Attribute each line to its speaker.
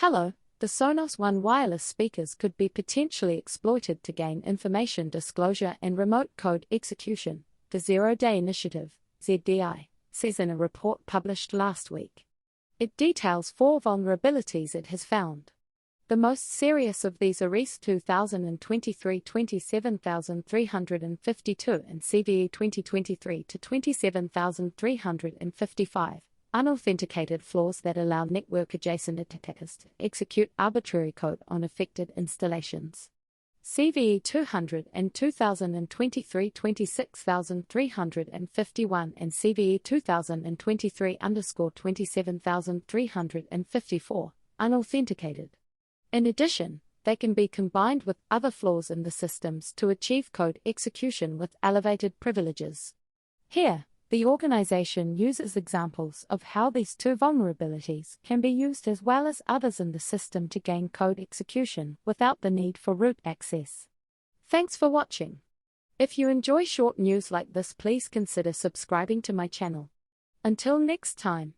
Speaker 1: Hello, the Sonos One wireless speakers could be potentially exploited to gain information disclosure and remote code execution, the Zero-Day Initiative, ZDI, says in a report published last week. It details 4 vulnerabilities it has found. The most serious of these are ES 2023-27352 and CVE 2023-27355. Unauthenticated flaws that allow network-adjacent attackers to execute arbitrary code on affected installations. CVE 200 and 2023-26351 and CVE 2023-27354, unauthenticated. In addition, they can be combined with other flaws in the systems to achieve code execution with elevated privileges. Here, the organization uses examples of how these 2 vulnerabilities can be used as well as others in the system to gain code execution without the need for root access. Thanks for watching. If you enjoy short news like this, please consider subscribing to my channel. Until next time.